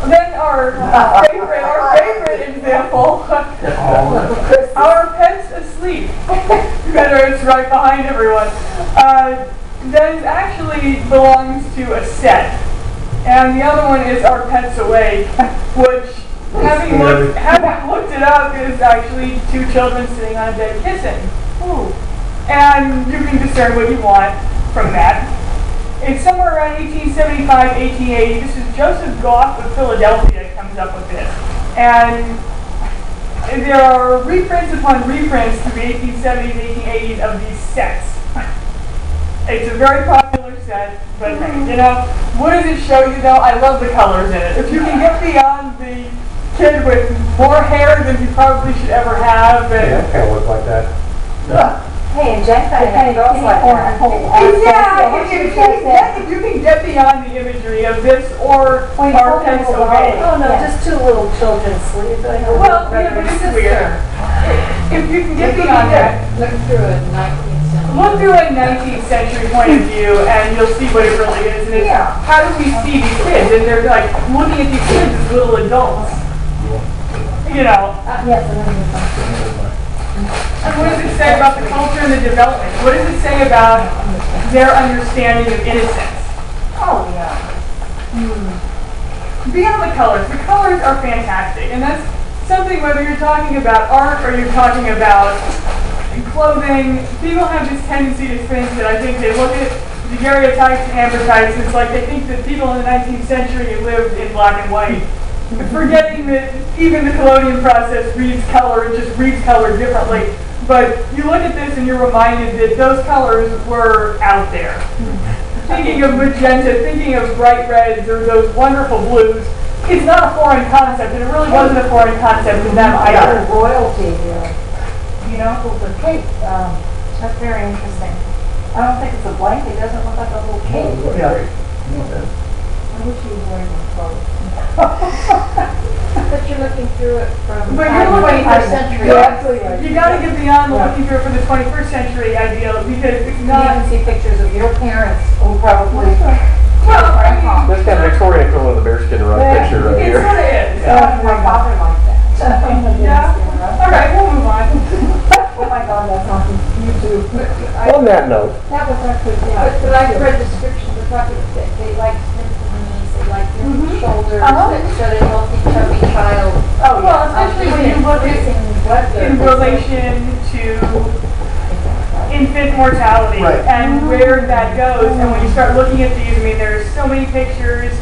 Then our favorite example, our pets asleep. Better, it's right behind everyone. That actually belongs to a set. And the other one is Our Pets Awake, which, having looked it up, is actually two children sitting on a bed kissing. Ooh. And you can discern what you want from that. It's somewhere around 1875, 1880. This is Joseph Goff of Philadelphia comes up with this. And there are reprints upon reprints through the 1870s, 1880s of these sets. It's a very popular set, but you know, what does it show you though? I love the colors in it. If you can get beyond the kid with more hair than you probably should ever have, and yeah, kind of look like that. Hey, and Jack kind of goes like that. Yeah, if you can get beyond the imagery of this or Our Pets Awake. Oh no, just two little children sleep. Well, yeah, but this is weird. If you can get beyond that, look through a 19th century. Look through a 19th century point of view, and you'll see what it really is. And it's how do we see these kids? And they're like looking at these kids as little adults. You know. Yes, and what does it say about the culture and the development? What does it say about their understanding of innocence? Oh, yeah. Beyond the colors are fantastic. And that's something, whether you're talking about art or you're talking about clothing, people have this tendency to think that I think they look at daguerreotypes and ambrotypes, and it's like they think that people in the 19th century lived in black and white. Forgetting that even the collodion process reads color, it just reads color differently. But you look at this and you're reminded that those colors were out there. Thinking of magenta, thinking of bright reds or those wonderful blues, it's not a foreign concept, and it really wasn't a foreign concept to them either. Royalty here. You know, the cape. That's very interesting. I don't think it's a blanket. It doesn't look like a little cape. Yeah. I wish you were wearing my clothes. But you're looking through it from the 21st century. You got to get beyond the looking through it from the 21st century ideal, because it's not. You can see pictures of your parents who probably. Well, I mean, this kind of Victorian equivalent of the bearskin rug picture right it here. sort of is. My father liked that. Yeah. All right, we'll move on. Oh my God, that's on YouTube. On that note. That was actually, but I've read descriptions of talking that they like sniff the knees, they like your shoulders, so they healthy, chubby child. Oh, well, especially when you look at in relation to infant mortality and where that goes. And when you start looking at these, I mean, there's so many pictures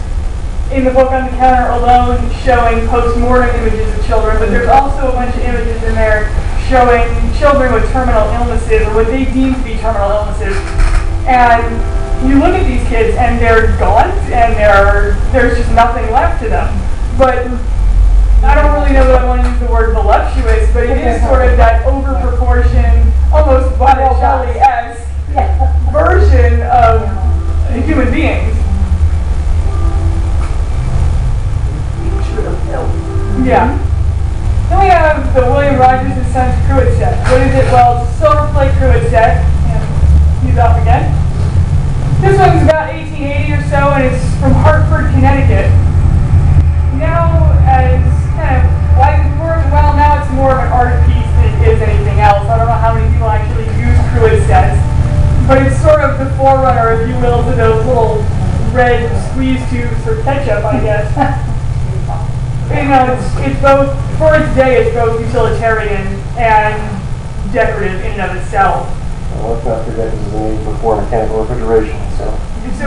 in the book on the counter alone showing post-mortem images of children, but there's also a bunch of images in there showing children with terminal illnesses, or what they deem to be terminal illnesses. And you look at these kids and they're gaunt and there's just nothing left to them. But I don't really know that I want to use the word voluptuous, but it is sort of that over-proportioned, almost Botticelli-esque version of human beings. Yeah. Then we have the William Rogers and Sons cruet set. What is it? Well, it's a silver plate cruet set. And he's off again. This one's about 1880 or so, and it's from Hartford, Connecticut. Now, as kind of well, now it's more of an art piece than it is anything else. I don't know how many people actually use cruet sets, but it's sort of the forerunner, if you will, to those little red squeeze tubes for ketchup, I guess. You know, it's both, for its day, it's both utilitarian and decorative in and of itself. Well, let's not forget this is an age before mechanical refrigeration, so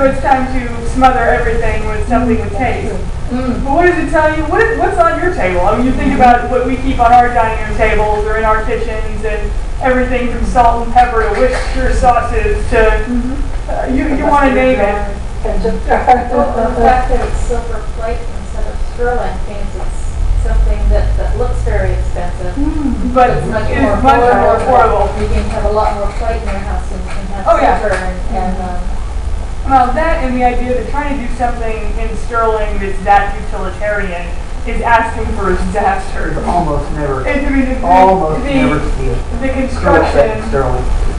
it's time to smother everything with something with taste. But what does it tell you? What's on your table? I mean, you think about what we keep on our dining room tables or in our kitchens, and everything from salt and pepper to Worcestershire sauces to, you want to name it. The fact that it's silver plate instead of sterling means it's something that looks very expensive, but it's much is more much more affordable. You can have a lot more plate in your house and have silver and well, that and the idea that trying to do something in sterling that's that utilitarian is asking for a disaster. almost never. The construction,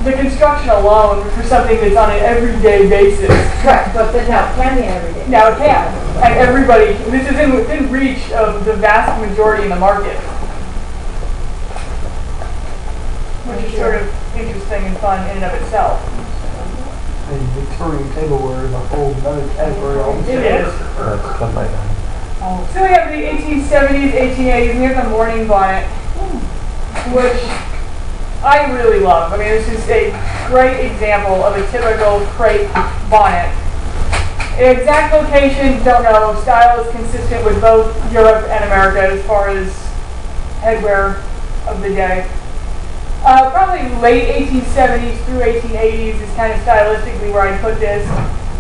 the construction alone for something that's on an everyday basis. Right, but now it can be every day. Now it can. And everybody, this is within reach of the vast majority in the market. Which is sort of interesting and fun in and of itself. And Victorian tableware is a whole other category almost. It is. So we have the 1870s, 1880s, and we have the morning bonnet, which I really love. I mean, this is a great example of a typical crepe bonnet. Exact location, don't know. Style is consistent with both Europe and America as far as headwear of the day. Probably late 1870s through 1880s is kind of stylistically where I'd put this.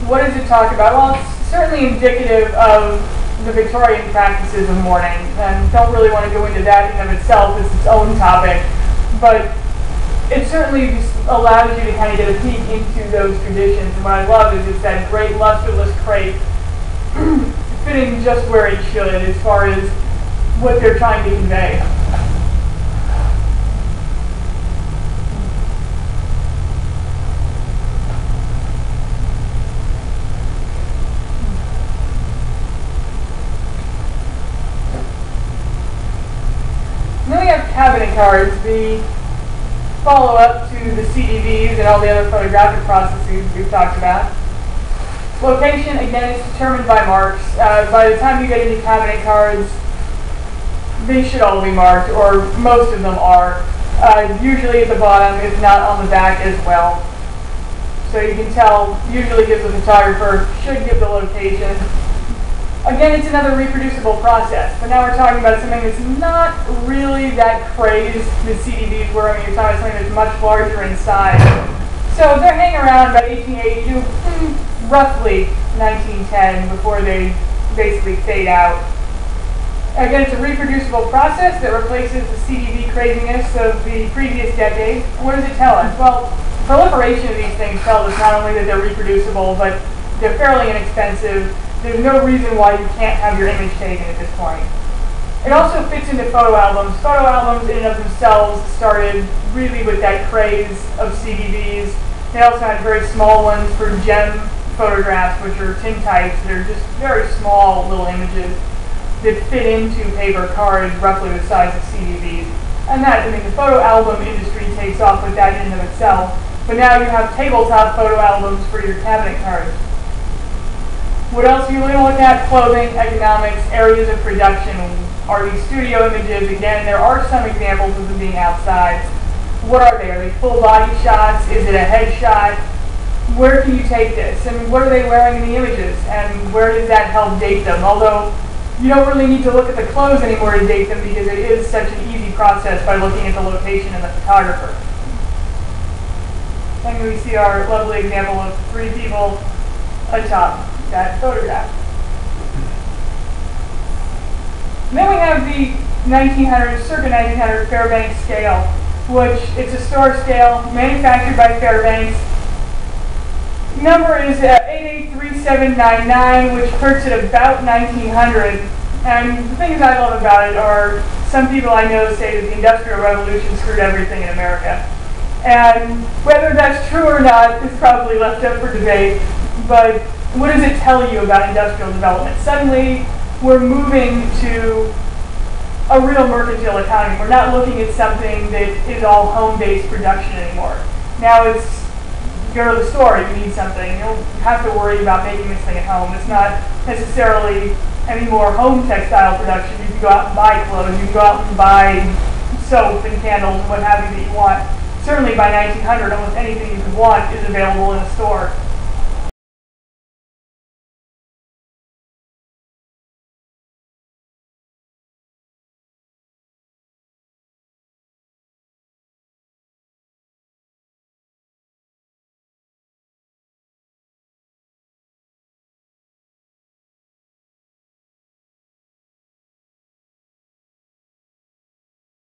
What does it talk about? Well, it's certainly indicative of the Victorian practices of mourning, and don't really want to go into that in and of itself as its own topic, but it certainly just allows you to kind of get a peek into those traditions. And what I love is it's that great lusterless crepe fitting just where it should as far as what they're trying to convey. Then we have cabinet cards, the follow-up to the CDVs and all the other photographic processes we've talked about. Location, again, is determined by marks. By the time you get into cabinet cards, they should all be marked, or most of them are. Usually at the bottom, if not on the back as well. So you can tell, usually gives the photographer, should give the location. Again, it's another reproducible process, but now we're talking about something that's not really that crazed the CDVs were. I mean, you're talking about something that's much larger in size. So they're hanging around about 1880 to roughly 1910 before they basically fade out. Again, it's a reproducible process that replaces the CDV craziness of the previous decade. What does it tell us? Well, proliferation of these things tells us not only that they're reproducible, but they're fairly inexpensive. There's no reason why you can't have your image taken at this point. It also fits into photo albums. Photo albums in and of themselves started really with that craze of CDVs. They also had very small ones for gem photographs, which are tintypes. They're just very small little images that fit into paper cards roughly the size of CDVs. And that, I mean, the photo album industry takes off with that in and of itself. But now you have tabletop photo albums for your cabinet cards. What else are you going to look at? Clothing, economics, areas of production. Are these studio images? Again, there are some examples of them being outside. What are they? Are they full body shots? Is it a headshot? Where can you take this? And what are they wearing in the images? And where does that help date them? Although you don't really need to look at the clothes anymore to date them because it is such an easy process by looking at the location and the photographer. And we see our lovely example of three people atop that photograph. And then we have the 1900, circa 1900 Fairbanks scale, which it's a store scale manufactured by Fairbanks. Number is 883799, which perks at about 1900. And the things I love about it are some people I know say that the Industrial Revolution screwed everything in America. And whether that's true or not is probably left up for debate. But what does it tell you about industrial development? Suddenly, we're moving to a real mercantile economy. We're not looking at something that is all home-based production anymore. Now it's, you go to the store, you need something. You don't have to worry about making this thing at home. It's not necessarily any more home textile production. You can go out and buy clothes. You can go out and buy soap and candles and what have you that you want. Certainly by 1900, almost anything you could want is available in a store.